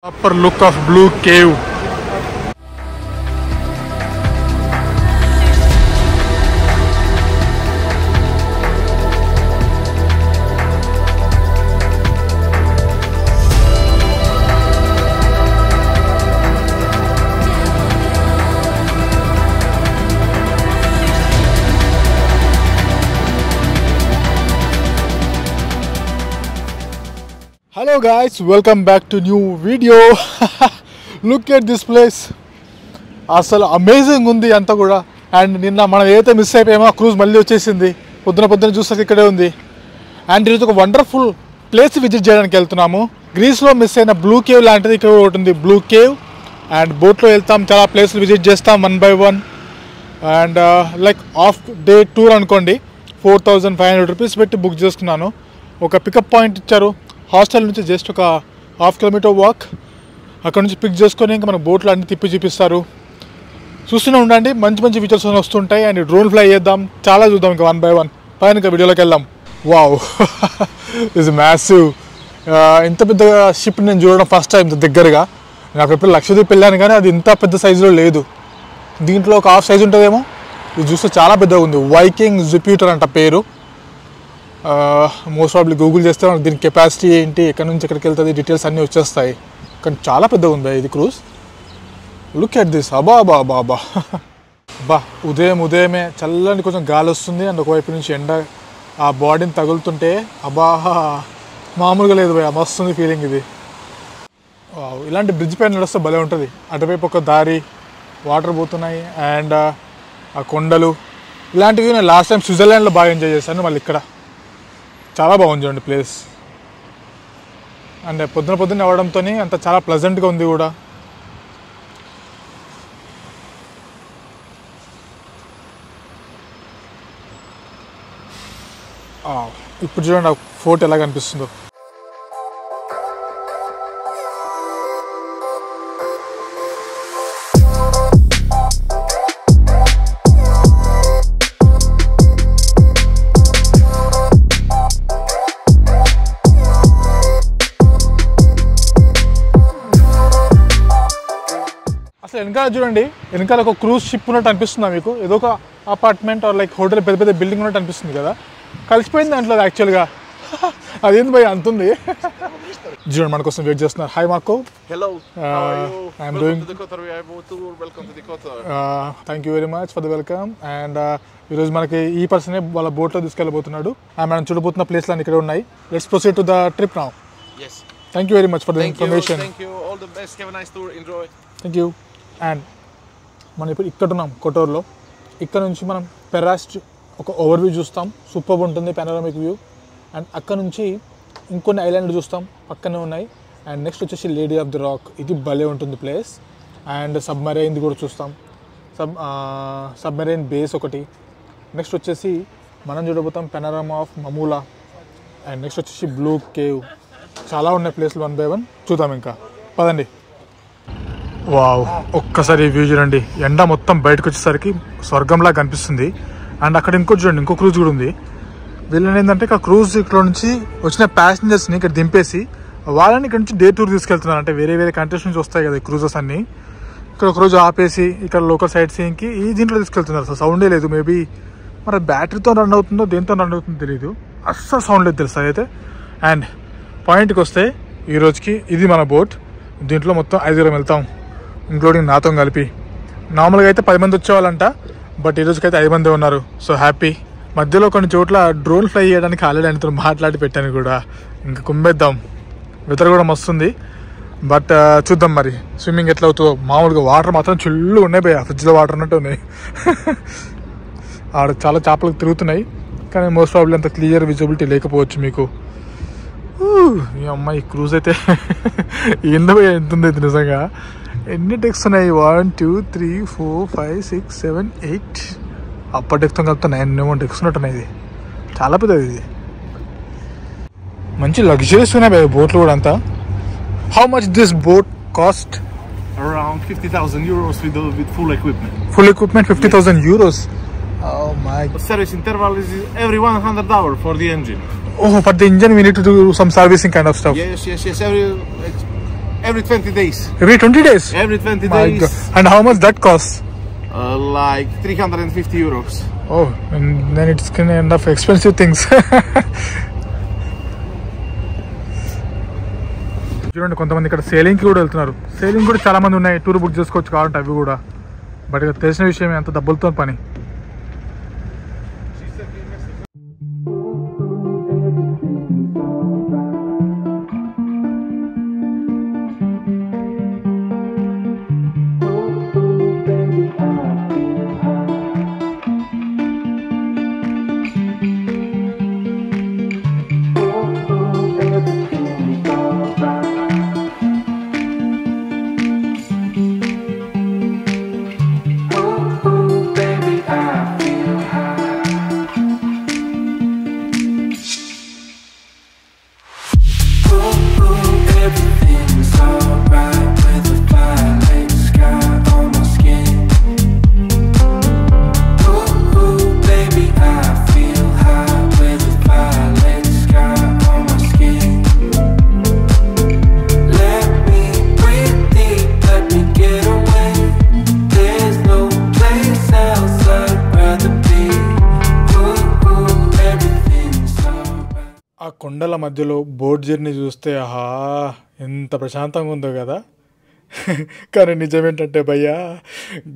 Upper look of Blue Cave. Hello guys, welcome back to new video. Look at this place. అసలు amazing ఉంది అంతా కూడా. And నిన్న మనం ఏదైతే మిస్ అయిపోయామో ఆ క్రూజ్ మళ్ళీ వచ్చేసింది. పొద్దున చూస్తే ఇక్కడే ఉంది. అండ్ ఈరోజు ఒక వండర్ఫుల్ ప్లేస్ విజిట్ చేయడానికి వెళ్తున్నాము. గ్రీస్లో మిస్ అయిన బ్లూ కేవ్ లాంటిది ఇక్కడ ఒకటి ఉంది, బ్లూ కేవ్. అండ్ బోట్లో వెళ్తాం, చాలా ప్లేస్లు విజిట్ చేస్తాం 1 by 1. And like half day tour అనుకోండి. 4,500 రూపీస్ పెట్టి బుక్ చేసుకున్నాను. ఒక పికప్ పాయింట్ ఇచ్చారు. హాస్టల్ నుంచి జస్ట్ ఒక 1/2 కిలోమీటర్ వాక్. అక్కడ నుంచి పిక్ చేసుకొని ఇంకా మన బోట్లో అన్ని తిప్పి చూపిస్తారు. చూస్తూనే ఉండండి, మంచి మంచి ఫీచర్స్ వస్తుంటాయి. అండ్ డ్రోన్ ఫ్లై చేద్దాం, చాలా చూద్దాం ఇంకా 1 by 1. పైన ఇంకా వీడియోలోకి వెళ్దాం. Wow, is massive. ఇంత పెద్ద షిప్ నేను చూడడం ఫస్ట్ టైం ఇంత దగ్గరగా. నాకు ఎప్పుడు లక్షద్వీప్ వెళ్ళాను కానీ అది ఇంత పెద్ద సైజులో లేదు. దీంట్లో ఒక హాఫ్ సైజు ఉంటుందేమో. ఇది చూస్తే చాలా పెద్దగా ఉంది. వైకింగ్ జుపిటర్ అంట పేరు. మోస్ట్ ప్రాబ్లీ గూగుల్ చేస్తే మనకు దీని కెపాసిటీ ఏంటి, ఎక్కడి నుంచి ఎక్కడికి వెళ్తుంది, డీటెయిల్స్ అన్నీ వచ్చేస్తాయి. కానీ చాలా పెద్దగా ఉంది ఇది క్రూజ్. Look at this. అబా ఉదయమే చల్లని కొంచెం గాలి వస్తుంది. అండ్ ఒకవైపు నుంచి ఎండ ఆ బాడీని తగులుతుంటే మామూలుగా లేదు భయ, మస్తుంది ఫీలింగ్ ఇది. ఇలాంటి బ్రిడ్జ్ పైన నడుస్తే భలే ఉంటుంది. అటువైపు ఒక దారి, వాటర్ పోతున్నాయి అండ్ ఆ కొండలు ఇలాంటివి. నేను లాస్ట్ టైం స్విట్జర్లాండ్లో బాగా ఎంజాయ్ చేశాను. మళ్ళీ ఇక్కడ చాలా బాగుంది చూడండి ప్లేస్. అండ్ పొద్దున అవ్వడంతో అంత చాలా ప్లెజెంట్గా ఉంది కూడా. ఇప్పుడు చూడండి ఆ ఫోర్ట్ ఎలా కనిపిస్తుందో. అసలు వెనకాల చూడండి, వెనకాల ఒక క్రూజ్ షిప్ ఉన్నట్టు అనిపిస్తుందా మీకు? ఏదో ఒక అపార్ట్మెంట్ ఆర్ లైక్ హోటల్, పెద్ద పెద్ద బిల్డింగ్ ఉన్నట్టు అనిపిస్తుంది కదా. కలిసిపోయింది దాంట్లో యాక్చువల్గా. అదేంది భయ అంతుంది. చూడండి మన కోసం వెయిట్ చేస్తున్నారు. Hi Marco. Hello, I'm doing. Thank you very much for the welcome. And ఈరోజు మనకి ఈ పర్సనే వాళ్ళ బోట్లో తీసుకెళ్ళబోతున్నాడు. మనం చూడబోతున్న ప్లేస్లు అన్ని ఇక్కడ ఉన్నాయి. Let's proceed to the trip now. Thank you very much for the information. Thank you. And మనం ఇప్పుడు ఇక్కడ ఉన్నాం కొటోర్లో. ఇక్కడ నుంచి మనం పెరాస్ట్ ఒక ఓవర్వ్యూ చూస్తాం. సూపర్ ఉంటుంది పానోరామిక్ వ్యూ. అండ్ అక్కడ నుంచి ఇంకొన్ని ఐలాండ్లు చూస్తాం, పక్కనే ఉన్నాయి. అండ్ నెక్స్ట్ వచ్చేసి లేడీ ఆఫ్ ది రాక్, ఇది భలే ఉంటుంది ప్లేస్. అండ్ సబ్మరైన్ది కూడా చూస్తాం, సబ్మరైన్ బేస్ ఒకటి. నెక్స్ట్ వచ్చేసి మనం చూడబోతాం పానోరామా ఆఫ్ మమూలా. అండ్ నెక్స్ట్ వచ్చేసి బ్లూ కేవ్. చాలా ఉన్నాయి ప్లేస్లు 1 by 1 చూద్దాం. ఇంకా పదండి. వావ్, ఒక్కసారి వ్యూ చూడండి. ఎండ మొత్తం బయటకు వచ్చేసరికి స్వర్గంలా కనిపిస్తుంది. అండ్ అక్కడ ఇంకోటి చూడండి, ఇంకో క్రూజ్ కూడా ఉంది. వీళ్ళని ఏంటంటే ఇక్కడ క్రూజ్ ఇక్కడ నుంచి వచ్చిన ప్యాసింజర్స్ని ఇక్కడ దింపేసి వాళ్ళని ఇక్కడ నుంచి డే టూర్ తీసుకెళ్తున్నారు. అంటే వేరే వేరే కంట్రీస్ నుంచి వస్తాయి కదా క్రూజెస్ అన్ని. ఇక్కడ ఒక రోజు ఆపేసి ఇక్కడ లోకల్ సైట్ సీయింగ్కి ఈ దీంట్లో తీసుకెళ్తున్నారు. అసలు సౌండే లేదు. మేబీ మరి బ్యాటరీతో రన్ అవుతుందో దేంతో రన్ అవుతుందో తెలియదు. అస్సలు సౌండ్ లేదు తెలుసు అయితే. అండ్ పాయింట్కి వస్తే ఈరోజుకి ఇది మన బోట్. దీంట్లో మొత్తం 5 వెళ్తాం, ఇంక్లూడింగ్ నాతో కలిపి. నార్మల్గా అయితే 10 మంది వచ్చేవాళ్ళంట, బట్ ఈరోజుకి అయితే 5 మంది ఉన్నారు. So happy. మధ్యలో కొన్ని చోట్ల డ్రోన్ ఫ్లై చేయడానికి ఆల్రెడీ ఆయనతో మాట్లాడి పెట్టాను కూడా. ఇంకా కుమ్మేద్దాం. వెదర్ కూడా మస్తుంది. బట్ చూద్దాం మరి స్విమ్మింగ్ ఎట్లా అవుతుందో. మామూలుగా వాటర్ మాత్రం చిల్లు ఉన్నాయి భయ, ఫ్రిడ్జ్లో వాటర్ అన్నట్టు ఉన్నాయి. ఆడ చాలా చేపలకు తిరుగుతున్నాయి, కానీ మోస్ట్ ప్రాబ్లీ అంత క్లియర్ విజిబిలిటీ లేకపోవచ్చు మీకు. ఈ అమ్మాయి క్రూజ్ అయితే ఎంత ఉంది అయితే నిజంగా. ఎన్ని డెక్స్ ఉన్నాయి? 1 2 3 4 5 6 7 8. అప్పటి డెక్స్తో కలిపితే 9 డెక్స్ ఉన్నట్టున్నాయి. ఇది చాలా పెద్దది. ఇది మంచి లగ్జరీస్ ఉన్నాయి బోట్లు కూడా అంతా. How much this boat cost? Around 50,000 euros with full equipment. Full equipment 50,000 euros. Oh my. The service interval is every 100 hours for the engine. Oh, for the engine we need to do some servicing kind of stuff. Yes. Every 20 days. Every 20 days? Every 20 My days. God. And how much that costs? Like 350 euros. Oh, and then it's kind of expensive things. చూడండి, కొంతమంది ఇక్కడ సేలింగ్కి కూడా వెళ్తున్నారు. Selling కూడా చాలా మంది ఉన్నాయి, tour book చేసుకోవచ్చు కావాలంటే అవి కూడా. బట్ ఇక తెలిసిన విషయం ఎంత డబ్బులతో పని. కొండల మధ్యలో బోట్ జర్నీ చూస్తే ఆహా ఎంత ప్రశాంతంగా ఉందో కదా. కానీ నిజమేంటంటే భయ్యా,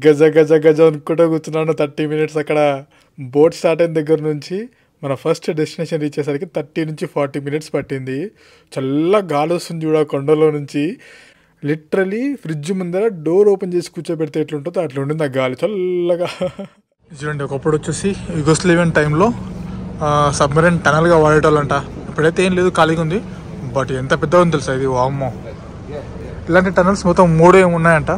గజ గజ గజ అనుకుంటూ కూర్చున్నాను 30 minutes. అక్కడ బోట్ స్టార్ట్ అయిన దగ్గర నుంచి మన ఫస్ట్ డెస్టినేషన్ రీచ్ అయ్యేసరికి 30 నుంచి 40 minutes పట్టింది. చల్ల గాలి వస్తుంది చూడ కొండలో నుంచి. లిటరలీ ఫ్రిడ్జ్ ముందర డోర్ ఓపెన్ చేసి కూర్చోబెడితే ఎట్లుంటుందో అట్లా ఉండింది ఆ గాలి చల్లగా. చూడండి, ఒకప్పుడు వచ్చేసి యుగోస్లేవియన్ టైంలో సబ్మెరైన్ టనల్గా వాడేటోళ్ళంట. ఇప్పుడైతే ఏం లేదు, ఖాళీగా ఉంది. బట్ ఎంత పెద్దగా ఉంది తెలుసా ఇది, వామ్మో. ఇలాంటి టనల్స్ మొత్తం 3 ఉన్నాయంట.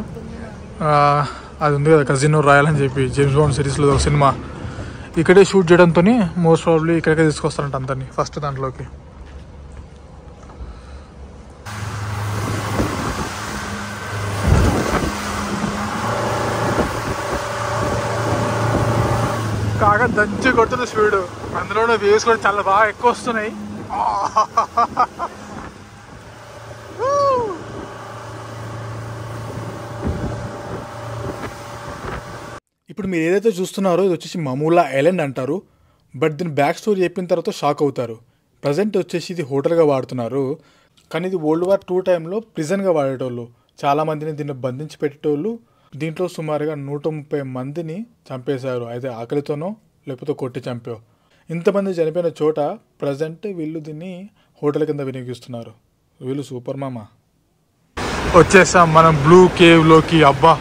అది ఉంది కదా కజినో రాయల్ అని చెప్పి జేమ్స్ బాండ్ సిరీస్లో ఒక సినిమా, ఇక్కడే షూట్ చేయడంతో మోస్ట్ ప్రాబ్లీ ఇక్కడికే తీసుకొస్తారంట అందరినీ ఫస్ట్ దాంట్లోకి. కాగా దంచి కొడుతుంది స్పీడ్, అందులో వేవ్స్ కూడా చాలా బాగా ఎక్కువ వస్తున్నాయి. ఇప్పుడు మీరు ఏదైతే చూస్తున్నారో ఇది వచ్చేసి మమూలా ఐలాండ్ అంటారు. బట్ దీని బ్యాక్ స్టోరీ చెప్పిన తర్వాత షాక్ అవుతారు. ప్రజెంట్ వచ్చేసి ఇది హోటల్గా వాడుతున్నారు, కానీ ఇది World War II టైంలో ప్రిజన్గా వాడేటోళ్ళు. చాలామందిని దీన్ని బంధించి పెట్టేటోళ్ళు. దీంట్లో సుమారుగా 130 మందిని చంపేశారు. అయితే ఆకలితోనో లేకపోతే కొట్టి చంపో. ఇంతమంది చనిపోయిన చోట ప్రజెంట్ వీళ్ళు దీన్ని హోటల్ కింద వినియోగిస్తున్నారు. వీళ్ళు సూపర్ మామ. వచ్చేసాం మనం బ్లూ కేవ్లోకి. అబ్బా,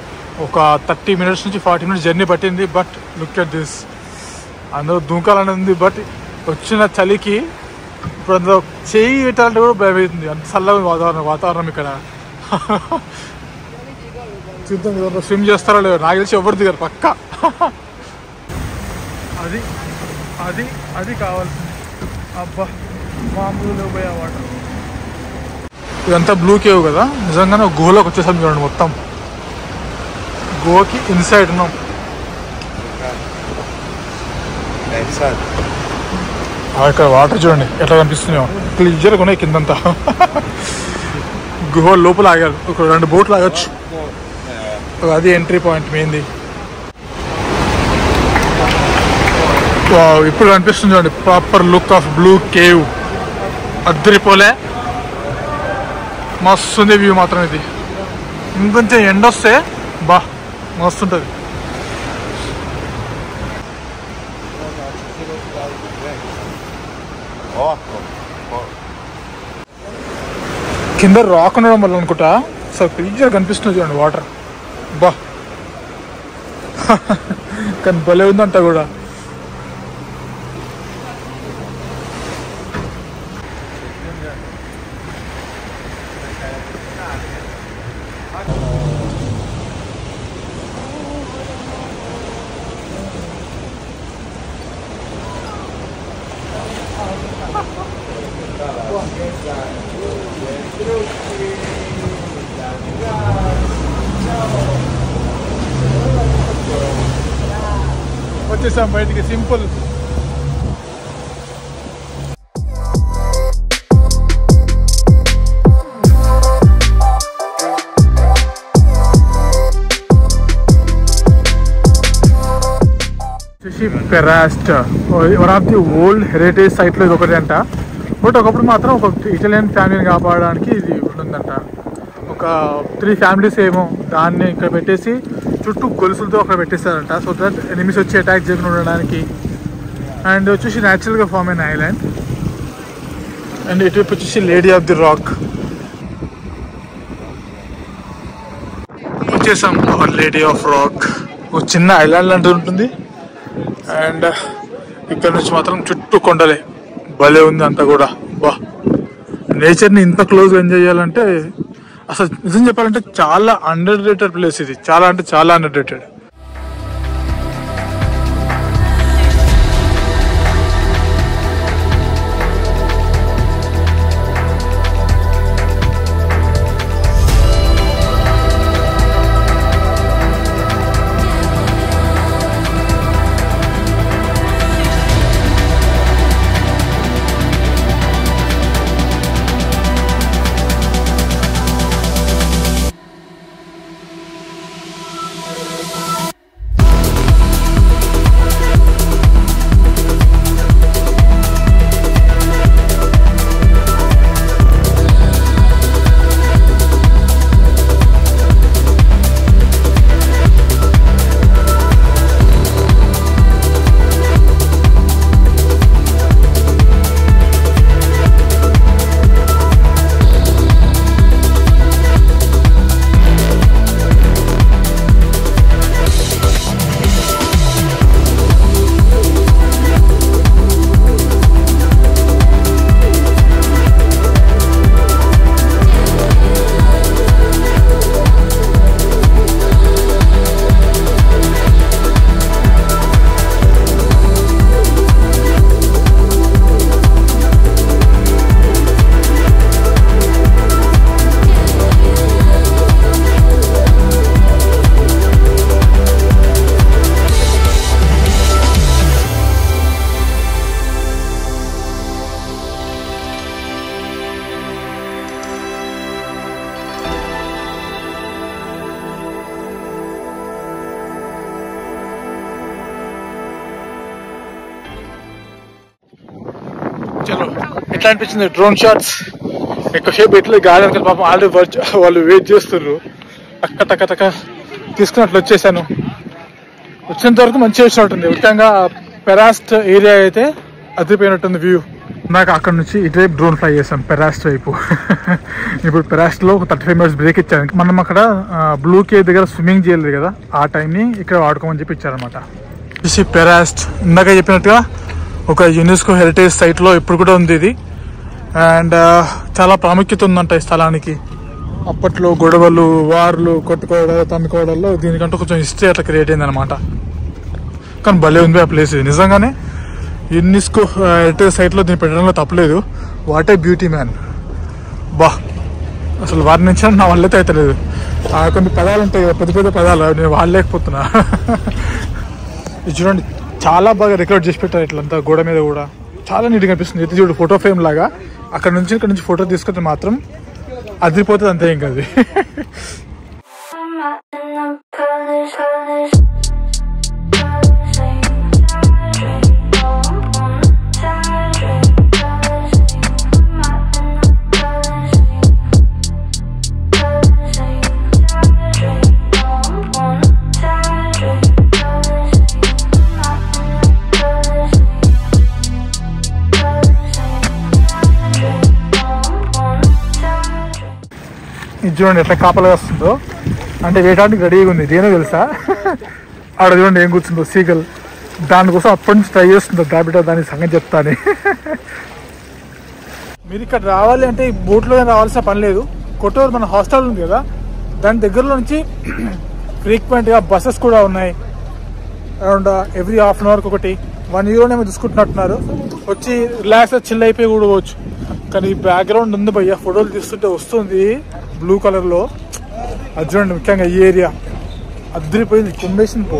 ఒక 30 minutes నుంచి 40 minutes జర్నీ పట్టింది. బట్ లుక్ ఎట్ దిస్, అందులో దూకాలని ఉంది. బట్ వచ్చిన చలికి ఇప్పుడు అందులో చేయి పెట్టాలంటే కూడా భయం అవుతుంది, అంత చల్లగా వాతావరణం ఇక్కడ. చూద్దాం కదా స్విమ్ చేస్తారో లేదో, నాకు తెలిసి ఎవరు దిగారు పక్క. అది అది అది కావాల్సింది. అబ్బా, మామూలు పోయా వాటర్. ఇదంతా బ్లూ కేవ్ కదా, నిజంగానే గుహలోకి వచ్చేసాం చూడండి. మొత్తం గుహకి ఇన్సైడ్ ఉన్నాం. ఇక్కడ వాటర్ చూడండి ఎట్లా కనిపిస్తున్నాయో, క్లియర్గా ఉన్నాయి కిందంతా. గుహ లోపల ఆగారు, ఒక 2 బోట్లు ఆగచ్చు. అది ఎంట్రీ పాయింట్ మెయిన్ది. ఇప్పుడు కనిపిస్తుంది చూడండి proper look of blue cave. అద్దరిపోలే, మస్తుంది వ్యూ మాత్రం. ఇది ఇంకొంచెం ఎండ వస్తే బా మస్తుంటుంది. కింద రాక్ ఉండడం వల్ల అనుకుంటా అసలు క్లియర్ కనిపిస్తుంది చూడండి వాటర్. బా కానీ భలే ఉందంట కూడా. వచ్చేసాం బయటికి, సింపుల్. పెరాస్ట్ one of the old heritage సైట్లో ఇది ఒకటి అంట. బట్ ఒకప్పుడు మాత్రం ఒక ఇటాలియన్ ఫ్యామిలీని కాపాడడానికి ఇది ఉంటుందంట. ఒక 3 ఫ్యామిలీస్ ఏమో దాన్ని ఇక్కడ పెట్టేసి చుట్టూ గొలుసులతో అక్కడ పెట్టేస్తారంట. సో దట్ ఎనిమిస్ వచ్చి అటాక్ చేయకుండా ఉండడానికి. అండ్ వచ్చేసి న్యాచురల్గా ఫామ్ అయిన ఐలాండ్. అండ్ ఇటువైపు వచ్చేసి లేడీ ఆఫ్ ది రాక్. వచ్చేసాం లేడీ ఆఫ్ రాక్. ఒక చిన్న ఐలాండ్ లాంటిది ఉంటుంది. అండ్ ఇక్కడ నుంచి మాత్రం చుట్టూ కొండలే. భలే ఉంది అంతా కూడా. బా, నేచర్ని ఇంత క్లోజ్గా ఎంజాయ్ చేయాలంటే అసలు నిజం చెప్పాలంటే చాలా అండర్ రేటెడ్ ప్లేస్ ఇది. చాలా అంటే చాలా అండర్ రేటెడ్. చలో ఎట్లా అనిపించింది డ్రోన్ షాట్స్? ఎక్కువసేపు ఎట్లా గార్డెన్ కదా పాపం ఆల్రెడీ వాళ్ళు వెయిట్ చేస్తున్నారు. టక్క టక్క తీసుకున్నట్లు వచ్చేసాను. వచ్చేంత వరకు మంచిగా వచ్చినట్టుంది. ముఖ్యంగా పెరాస్ట్ ఏరియా అయితే అదిరిపోయినట్టుంది వ్యూ. నాకు అక్కడ నుంచి ఇటువైపు డ్రోన్ ఫ్లై చేసాం పెరాస్ట్ వైపు. ఇప్పుడు పెరాస్ట్లో ఒక 35 minutes బ్రేక్ ఇచ్చాను. మనం అక్కడ బ్లూ కేవ్ దగ్గర స్విమ్మింగ్ చేయలేదు కదా, ఆ టైంని ఇక్కడ వాడుకోమని చెప్పి ఇచ్చారనమాట. పెరాస్ట్ ఇందాక చెప్పినట్టుగా ఒక యునెస్కో హెరిటేజ్ సైట్లో ఇప్పుడు కూడా ఉంది ఇది. అండ్ చాలా ప్రాముఖ్యత ఉందంట ఈ స్థలానికి. అప్పట్లో గొడవలు, వార్లు, కొట్టుకోవడాలు, తన్నుకోవడాల్లో దీనికంటూ కొంచెం హిస్టరీ అట్లా క్రియేట్ అయింది అనమాట. కానీ భలే ఉంది ఆ ప్లేస్. ఇది నిజంగానే యునెస్కో హెరిటేజ్ సైట్లో దీన్ని పెట్టడంలో తప్పలేదు. What a beauty man. బా, అసలు వారి నుంచి నా వాళ్ళైతే అవుతలేదు. కొన్ని పదాలు ఉంటాయి కదా, పెద్ద పెద్ద పదాలు, నేను వాడలేకపోతున్నా. ఇది చూడండి, చాలా బాగా రికార్డ్ చేసి పెట్టారు. ఇట్లంతా గోడ మీద కూడా చాలా నీట్గా అనిపిస్తుంది. ఇది చూడు ఫోటో ఫ్రేమ్ లాగా. ఇక్కడ నుంచి ఫోటో తీసుకుంటే మాత్రం అదిరిపోతుంది అంతే. ఇంకా అది చూడండి ఎట్లా కాపలా వస్తుందో. అంటే వేయడానికి రెడీగా ఉంది. ఇదేనో తెలుసా, ఆడ చూడండి ఏం కూర్చుందో సీగల్. దానికోసం అప్పటి నుంచి ట్రై చేస్తుందో డాబిటా, దానికి సంగతి చెప్తాను. మీరు ఇక్కడ రావాలి అంటే ఈ బోట్లో రావాల్సిన పని లేదు. కొట్టూరు మన హాస్టల్ ఉంది కదా, దాని దగ్గరలో నుంచి ఫ్రీక్వెంట్గా బస్సెస్ కూడా ఉన్నాయి. అరౌండ్ ఎవ్రీ ½ an hour ఒకటి. €1 తీసుకుంటున్నట్టున్నారు. వచ్చి రిలాక్స్ చిల్ అయిపోయి కూడా పోవచ్చు. కానీ ఈ బ్యాక్గ్రౌండ్ ఉంది భయ్య, ఫోటోలు తీస్తుంటే వస్తుంది బ్లూ కలర్లో. అది చూడండి, ముఖ్యంగా ఈ ఏరియా అదిరిపోయింది. కొంబేషన్ పో.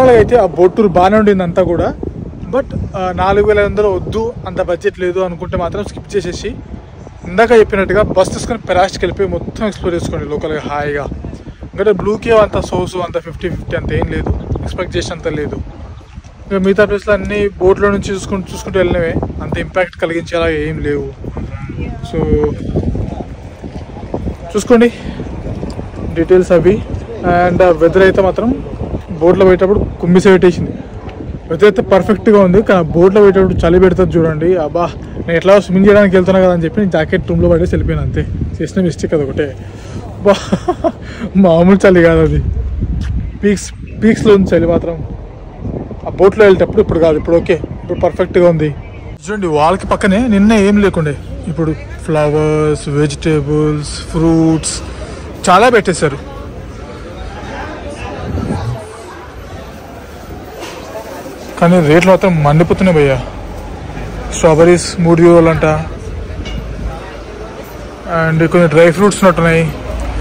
నార్మల్గా అయితే ఆ బోట్ టూర్ బాగానే ఉండింది అంతా కూడా. బట్ 4,500 వద్దు, అంత బడ్జెట్ లేదు అనుకుంటే మాత్రం స్కిప్ చేసేసి ఇందాక చెప్పినట్టుగా బస్ తీసుకొని పెరాస్ట్కి వెళ్ళిపోయి మొత్తం ఎక్స్ప్లోర్ చేసుకోండి లోకల్గా హాయిగా. ఎందుకంటే బ్లూ కేవ్ అంత సోసు అంత 50-50 అంత ఏం లేదు, ఎక్స్పెక్ట్ చేసినంత లేదు. ఇంకా మిగతా ప్లేస్లో అన్నీ బోట్లో నుంచి చూసుకుంటూ వెళ్ళినవే, అంత ఇంపాక్ట్ కలిగించేలా ఏం లేవు. సో చూసుకోండి డీటెయిల్స్ అవి. అండ్ వెదర్ అయితే మాత్రం బోట్లో పోయేటప్పుడు కుమ్మిసే పెట్టేసింది. వెదర్ అయితే పర్ఫెక్ట్గా ఉంది, కానీ బోట్లో పోయేటప్పుడు చలి పెడుతుంది చూడండి. అబ్బా నేను ఎట్లా స్విమ్మింగ్ చేయడానికి వెళ్తున్నా కదా అని చెప్పి నేను జాకెట్ రూమ్లో పడేసి వెళ్ళిపోయాను అంతే. చేసిన మిస్టేక్ అది ఒకటే. బా మామూలు చలి కాదు అది, పీక్స్లో ఉంది చలి మాత్రం. ఆ బోట్లో వెళ్ళేటప్పుడు ఇప్పుడు కాదు, ఇప్పుడు ఓకే, ఇప్పుడు పర్ఫెక్ట్గా ఉంది. చూడండి వాల్కి పక్కనే నిన్న ఏం లేకుండే, ఇప్పుడు ఫ్లవర్స్, వెజిటేబుల్స్, ఫ్రూట్స్ చాలా పెట్టేశారు. కానీ రేట్లు మాత్రం మండిపోతున్నాయి భయ్యా. స్ట్రాబెరీస్ 3 యూరోలు అంట. అండ్ కొన్ని డ్రై ఫ్రూట్స్ ఉన్నట్టున్నాయి,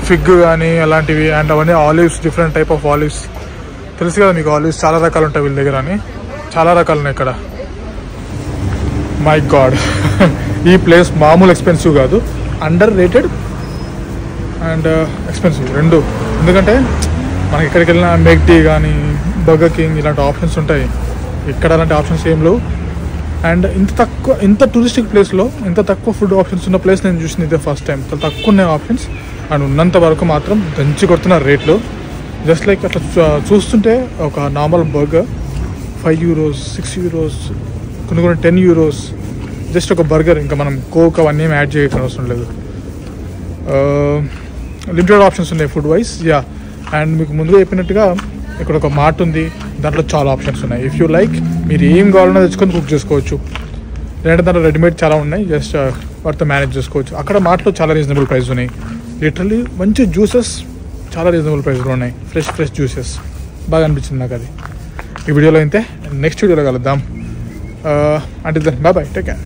ఫిగ్ కానీ అలాంటివి. అండ్ అవన్నీ olives, different type of olives. తెలుసు కదా మీకు, ఆలివ్స్ చాలా రకాలు ఉంటాయి వీళ్ళ దగ్గర అని. చాలా రకాలు ఉన్నాయి ఇక్కడ. మై గాడ్ ఈ ప్లేస్ మామూలు ఎక్స్పెన్సివ్ కాదు, అండర్ రేటెడ్ అండ్ ఎక్స్పెన్సివ్ రెండు. ఎందుకంటే మనకి ఎక్కడికి వెళ్ళినా మెక్డీ కానీ బర్గర్ కింగ్ ఇలాంటి ఆప్షన్స్ ఉంటాయి, ఇక్కడ అలాంటి ఆప్షన్స్ ఏం లేవు. అండ్ ఇంత టూరిస్టిక్ ప్లేస్లో ఇంత తక్కువ ఫుడ్ ఆప్షన్స్ ఉన్న ప్లేస్ నేను చూసింది ఇదే ఫస్ట్ టైం. చాలా తక్కువ ఉన్నాయి ఆప్షన్స్, అండ్ ఉన్నంత వరకు మాత్రం దంచి కొడుతున్నారు రేట్లు. జస్ట్ లైక్ అట్లా చూస్తుంటే ఒక నార్మల్ బర్గర్ 5 యూరోస్, 6 యూరోస్, కొన్ని 10 యూరోస్ జస్ట్ ఒక బర్గర్. ఇంకా మనం కోక్ అవన్నీ ఏం యాడ్ చేయడం అవసరం లేదు. లిమిటెడ్ ఆప్షన్స్ ఉన్నాయి ఫుడ్ వైజ్. యా, అండ్ మీకు ముందుగా చెప్పినట్టుగా ఇక్కడ ఒక మార్ట్ ఉంది, దాంట్లో చాలా ఆప్షన్స్ ఉన్నాయి. ఇఫ్ యూ లైక్ మీరు ఏం కావాలన్నా తెచ్చుకొని కుక్ చేసుకోవచ్చు. లేదంటే దాంట్లో రెడీమేడ్ చాలా ఉన్నాయి, జస్ట్ వాటితో మేనేజ్ చేసుకోవచ్చు. అక్కడ మార్ట్లో చాలా రీజనబుల్ ప్రైస్ ఉన్నాయి. లిటరల్లీ మంచి జ్యూసెస్ చాలా రీజనబుల్ ప్రైస్లో ఉన్నాయి, ఫ్రెష్ జ్యూసెస్. బాగా అనిపించింది నాకు అది. ఈ వీడియోలో అయితే నెక్స్ట్ వీడియోలో కలుద్దాం. అంటే బాయ్, టేక్ కేర్.